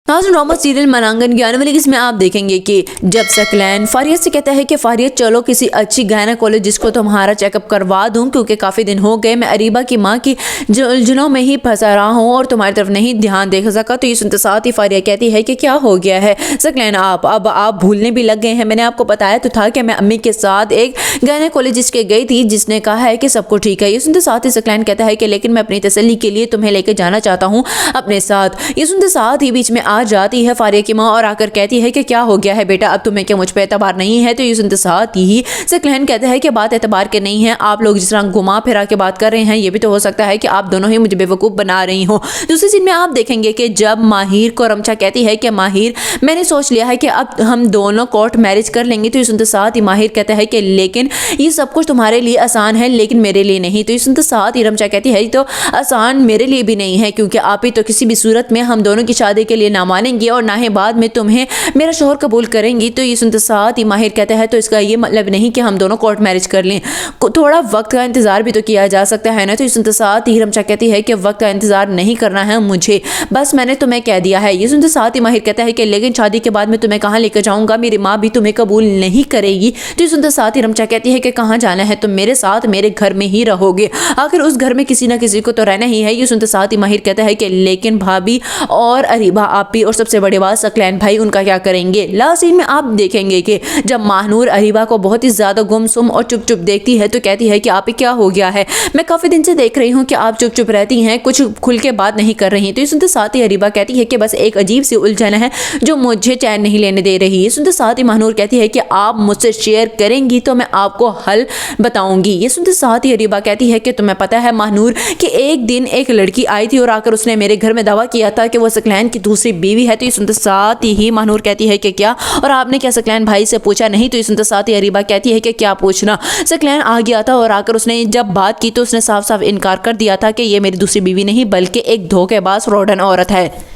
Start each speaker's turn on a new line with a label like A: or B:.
A: नाज़रीन, drama serial मनांगन की आने वाली इसमें आप देखेंगे कि जब सकलैन फारिया से कहता है कि फारिया चलो किसी अच्छी गायनेकोलॉजिस्ट को तुम्हारा चेकअप करवा दूं, क्योंकि काफ़ी दिन हो गए मैं अरीबा की माँ की उलझनों में ही फंसा रहा हूं और तुम्हारी तरफ नहीं ध्यान देख सका। तो ये सुनते साथ ही फारिया कहती है कि क्या हो गया है सकलैन, आप भूलने भी लग गए हैं। मैंने आपको बताया तो था कि मैं अम्मी के साथ एक गायनेकोलॉजिस्ट के गई थी जिसने कहा है कि सब कुछ ठीक है। ये सुनते साथ ही सकलैन कहता है कि लेकिन मैं अपनी तसल्ली के लिए तुम्हें लेकर जाना चाहता हूँ अपने साथ। ये सुनते साथ ही बीच में आ जाती है फारिया की माँ और आकर कहती है कि क्या हो गया है बेटा, अब तुम्हें क्या मुझ पे एतबार नहीं है। तो ये सुनते साथ ही सकलैन कहता है कि बात एतबार के नहीं है, आप लोग जिस तरह घुमा फिरा के बात कर रहे हैं ये भी तो हो सकता है कि आप दोनों ही मुझे बेवकूफ़ बना रही हो। दूसरी सीन में आप देखेंगे कि जब माहिर को रमचा कहती है कि माहिर मैंने सोच लिया है कि अब हम दोनों कोर्ट मैरिज कर लेंगे। तो ये सुनते साथ ही माहिर कहता है कि लेकिन ये सब कुछ तुम्हारे लिए आसान है लेकिन मेरे लिए नहीं। तो ये सुनते साथ ही रमचा कहती है तो आसान मेरे लिए भी नहीं है, क्योंकि आप ही तो किसी भी सूरत में हम दोनों की शादी के लिए ना मानेंगे और ना ही बाद में तुम्हें मेरा शोहर कबूल करेंगी। तो ये सुनते साथ ही माहिर कहता है तो इसका ये मतलब नहीं कि हम दोनों कोर्ट मैरिज कर लें, थोड़ा वक्त का इंतजार भी तो किया जा सकता है ना। तो ये सुनते साथ ही रमचा कहती है कि वक्त का इंतजार नहीं करना है मुझे, बस मैंने तुम्हें कह दिया है। ये सुनते साथ ही माहिर कहता है कि लेकिन शादी के बाद मैं तुम्हें कहाँ लेकर जाऊंगा, मेरी माँ भी तुम्हें कबूल नहीं करेगी। तो ये सुनते साथ ही रमचा कहती है कि कहाँ जाना है, तुम मेरे साथ मेरे घर में ही रहोगे, आखिर उस घर में किसी ना किसी को तो रहना ही है। ये सुनते साथ ही माहिर कहता है कि लेकिन भाभी और अरीबा आपी और सबसे बड़ी बात सकलैन भाई उनका क्या करेंगे। लास्ट सीन में आप देखेंगे कि जब महानूर अरीबा को बहुत ही ज्यादा गुमसुम और चुप चुप देखती है तो कहती है कि आप क्या हो गया है, मैं काफी दिन से देख रही हूँ कि आप चुप चुप रहती हैं, कुछ खुल के बात नहीं कर रही। तो ये सुनते साथ ही अरीबा कहती है कि बस एक अजीब सी उलझन है जो मुझे चैन नहीं लेने दे रही है। सुनते साथ ही महानूर कहती है कि आप मुझसे शेयर करेंगी तो मैं आपको हल बताऊंगी। ये सुनते साथ ही अरीबा कहती है कि तुम्हें पता है महानूर कि एक दिन एक लड़की आई थी और आकर उसने मेरे घर में दावा किया था कि वो सकलैन की दूसरी बीवी है। तो ये सुनते साथ ही महानूर कहती है कि क्या, और आपने क्या सकलैन भाई से पूछा नहीं। तो ये सुनते साथ ही अरीबा कहती है कि क्या पूछना, सकलैन आ गया था और आकर उसने जब बात की तो उसने साफ साफ इनकार कर दिया था कि ये मेरी दूसरी बीवी नहीं बल्कि एक धोखेबाज फ्रॉडन औरत है।